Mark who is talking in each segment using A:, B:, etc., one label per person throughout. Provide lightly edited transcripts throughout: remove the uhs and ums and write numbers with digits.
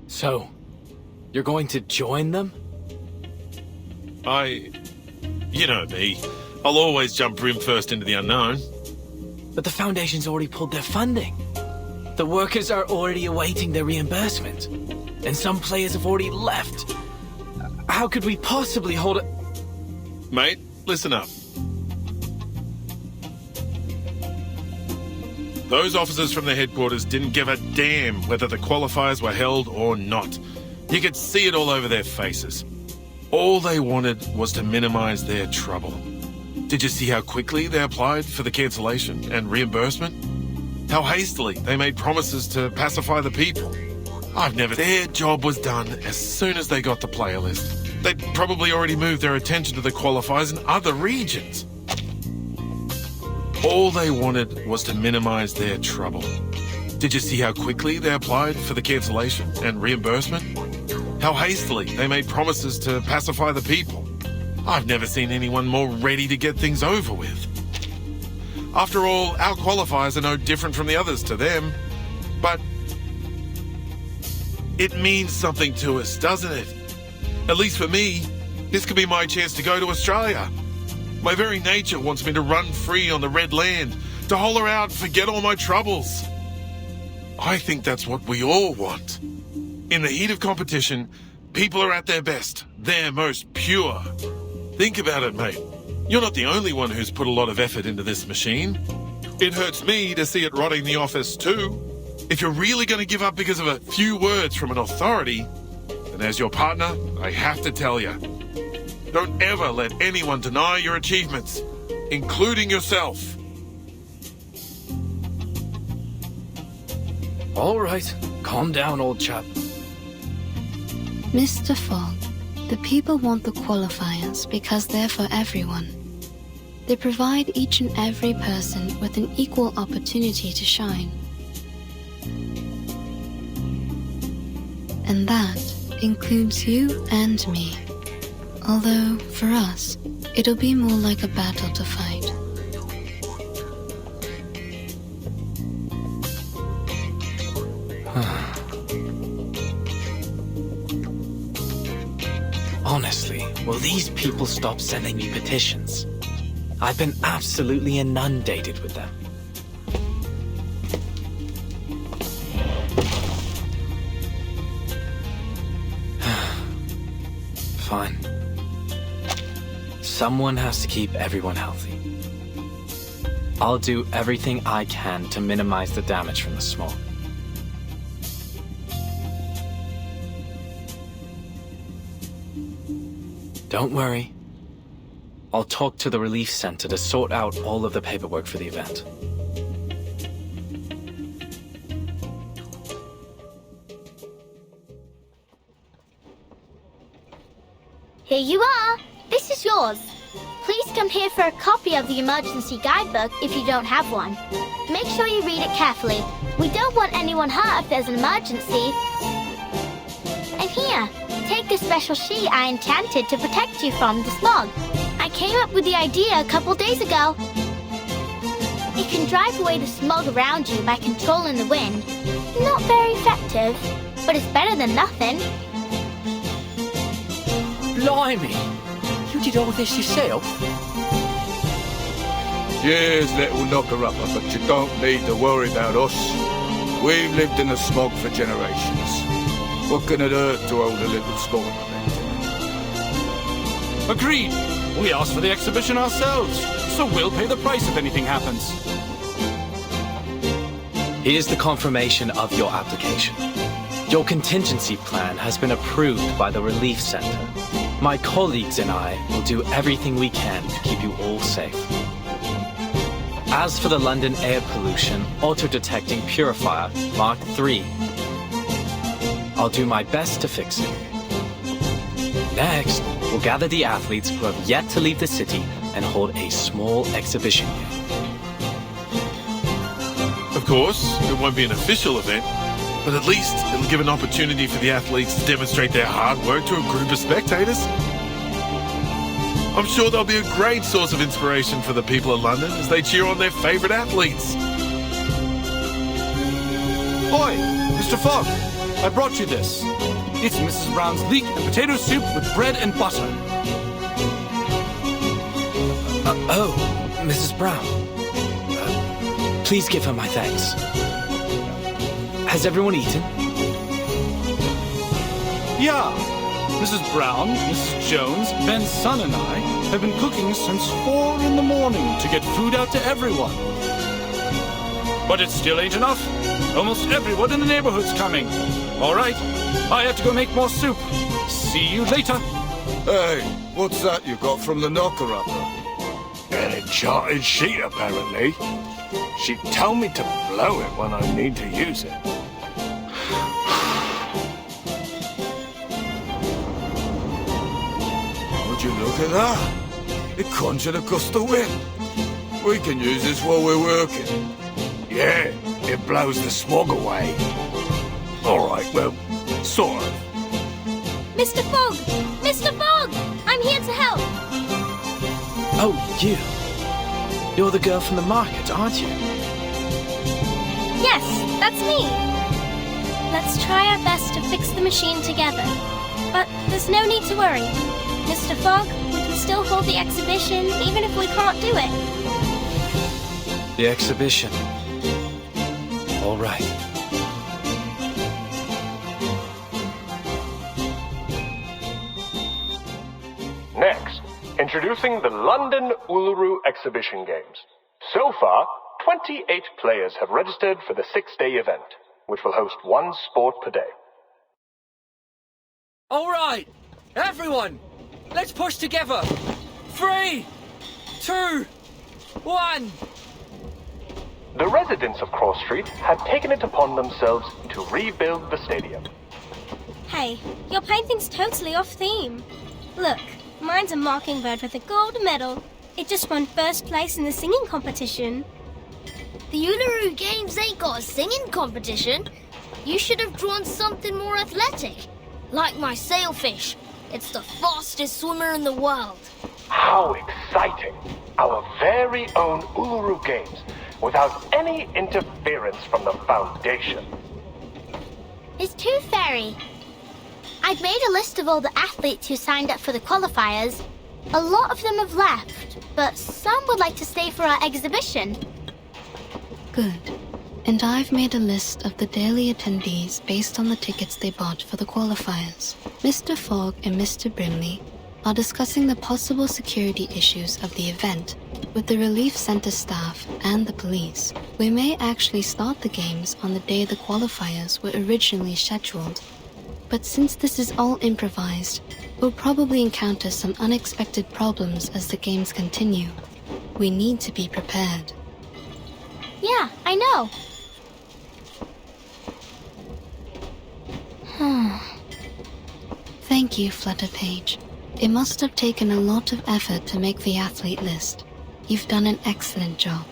A: So, you're going to join them?
B: You know me. I'll always jump brim first into the unknown.
A: But the Foundation's already pulled their funding. The workers are already awaiting their reimbursement. And some players have already left. How could we possibly hold it?
B: Mate, listen up. Those officers from the headquarters didn't give a damn whether the qualifiers were held or not. You could see it all over their faces. All they wanted was to minimize their trouble. Did you see how quickly they applied for the cancellation and reimbursement? How hastily they made promises to pacify the people? Their job was done as soon as they got the player list. They'd probably already moved their attention to the qualifiers in other regions. All they wanted was to minimize their trouble. Did you see how quickly they applied for the cancellation and reimbursement? How hastily they made promises to pacify the people? I've never seen anyone more ready to get things over with. After all, our qualifiers are no different from the others to them. But it means something to us, doesn't it? At least for me, this could be my chance to go to Australia. My very nature wants me to run free on the Red Land, to holler out, forget all my troubles. I think that's what we all want. In the heat of competition, people are at their best, their most pure. Think about it, mate. You're not the only one who's put a lot of effort into this machine. It hurts me to see it rotting the office too. If you're really going to give up because of a few words from an authority, then as your partner, I have to tell you, don't ever let anyone deny your achievements, including yourself.
A: All right, calm down, old chap.
C: Mr. Fogg, the people want the qualifiers because they're for everyone. They provide each and every person with an equal opportunity to shine. And that includes you and me. Although, for us, it'll be more like a battle to fight.
A: Honestly, will these people stop sending me petitions? I've been absolutely inundated with them. Fine. Someone has to keep everyone healthy. I'll do everything I can to minimize the damage from the smoke. Don't worry. I'll talk to the relief center to sort out all of the paperwork for the event.
D: Here you are. This is yours. Please come here for a copy of the emergency guidebook if you don't have one. Make sure you read it carefully. We don't want anyone hurt if there's an emergency. And here, take this special sheet I enchanted to protect you from the smog. I came up with the idea a couple days ago. It can drive away the smog around you by controlling the wind. Not very effective, but it's better than nothing.
A: Blimey! You did all this yourself?
E: Cheers, little knocker-upper, but you don't need to worry about us. We've lived in the smog for generations. What can it hurt to hold a little sport event?
F: Agreed. We asked for the exhibition ourselves, so we'll pay the price if anything happens.
A: Here's the confirmation of your application. Your contingency plan has been approved by the Relief Center. My colleagues and I will do everything we can to keep you all safe. As for the London air pollution auto-detecting purifier Mark III, I'll do my best to fix it. Next, we'll gather the athletes who have yet to leave the city and hold a small exhibition here.
B: Of course, it won't be an official event, but at least it'll give an opportunity for the athletes to demonstrate their hard work to a group of spectators. I'm sure they'll be a great source of inspiration for the people of London as they cheer on their favourite athletes.
F: Oi, Mr. Fogg, I brought you this. It's Mrs. Brown's leek and potato soup with bread and butter.
A: Oh, Mrs. Brown. Please give her my thanks. Has everyone eaten?
F: Yeah. Mrs. Brown, Mrs. Jones, Ben's son and I have been cooking since 4 in the morning to get food out to everyone. But it still ain't enough. Almost everyone in the neighborhood's coming. All right, I have to go make more soup. See you later.
E: Hey, what's that you got from the knocker-upper?
G: An enchanted sheet, apparently. She'd tell me to blow it when I need to use it.
E: Would you look at that? It conjured a gust of wind. We can use this while we're working.
G: Yeah, it blows the smog away. All right, well, sort of.
D: Mr. Fogg! Mr. Fogg! I'm here to help!
A: Oh, you. You're the girl from the market, aren't you?
D: Yes, that's me. Let's try our best to fix the machine together. But there's no need to worry. Mr. Fogg, we can still hold the exhibition even if we can't do it.
A: The exhibition. All right.
H: Next, introducing the London Uluru Exhibition Games. So far, 28 players have registered for the 6-day event, which will host one sport per day.
I: All right, everyone, let's push together. 3, 2, 1.
H: The residents of Cross Street have taken it upon themselves to rebuild the stadium.
D: Hey, your painting's totally off theme. Look, mine's a mockingbird with a gold medal. It just won first place in the singing competition.
J: The Uluru Games ain't got a singing competition. You should have drawn something more athletic. Like my sailfish. It's the fastest swimmer in the world.
H: How exciting! Our very own Uluru Games, without any interference from the Foundation.
D: It's Tooth Fairy. I've made a list of all the athletes who signed up for the qualifiers. A lot of them have left, but some would like to stay for our exhibition.
C: Good. And I've made a list of the daily attendees based on the tickets they bought for the qualifiers. Mr. Fogg and Mr. Brimley are discussing the possible security issues of the event with the Relief Center staff and the police. We may actually start the games on the day the qualifiers were originally scheduled. But since this is all improvised, we'll probably encounter some unexpected problems as the games continue. We need to be prepared.
D: Yeah, I know.
C: Thank you, Flutterpage. It must have taken a lot of effort to make the athlete list. You've done an excellent job.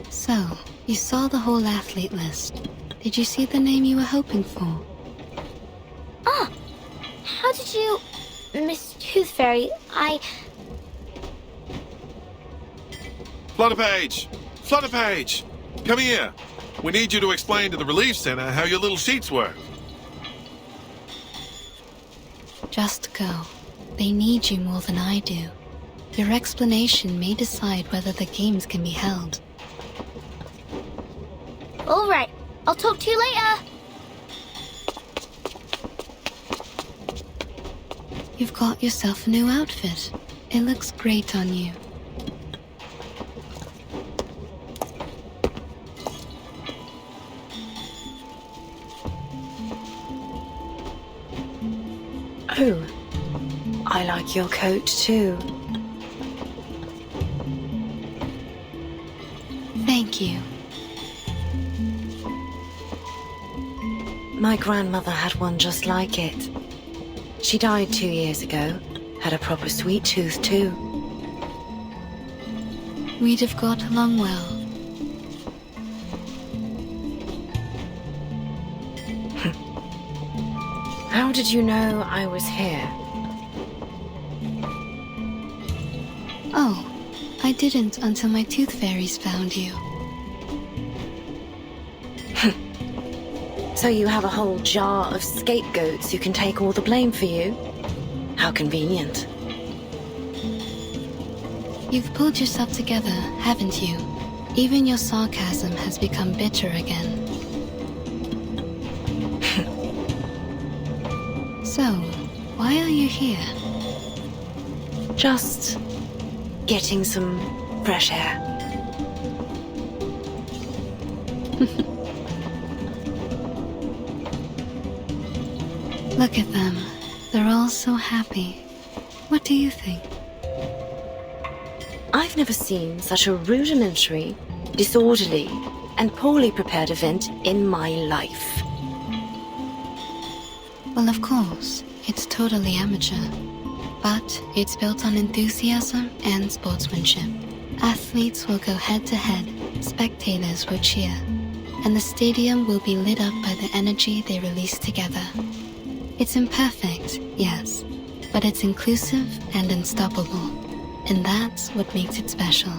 C: So, you saw the whole athlete list. Did you see the name you were hoping for?
D: Ah! How did you... Miss Tooth Fairy,
B: Flutterpage! Flutterpage! Come here! We need you to explain to the Relief Center how your little sheets work.
C: Just go. They need you more than I do. Your explanation may decide whether the games can be held.
D: All right, I'll talk to you later.
C: You've got yourself a new outfit. It looks great on you.
K: Oh, I like your coat too.
C: Thank you.
K: My grandmother had one just like it. She died 2 years ago. Had a proper sweet tooth too.
C: We'd have got along well.
K: How did you know I was here?
C: Oh, I didn't until my tooth fairies found you.
K: So you have a whole jar of scapegoats who can take all the blame for you? How convenient.
C: You've pulled yourself together, haven't you? Even your sarcasm has become bitter again. So, why are you here?
K: Just getting some fresh air.
C: Look at them. They're all so happy. What do you think?
K: I've never seen such a rudimentary, disorderly, and poorly prepared event in my life.
C: Well, of course, it's totally amateur. But it's built on enthusiasm and sportsmanship. Athletes will go head-to-head, spectators will cheer, and the stadium will be lit up by the energy they release together. It's imperfect, yes, but it's inclusive and unstoppable, and that's what makes it special.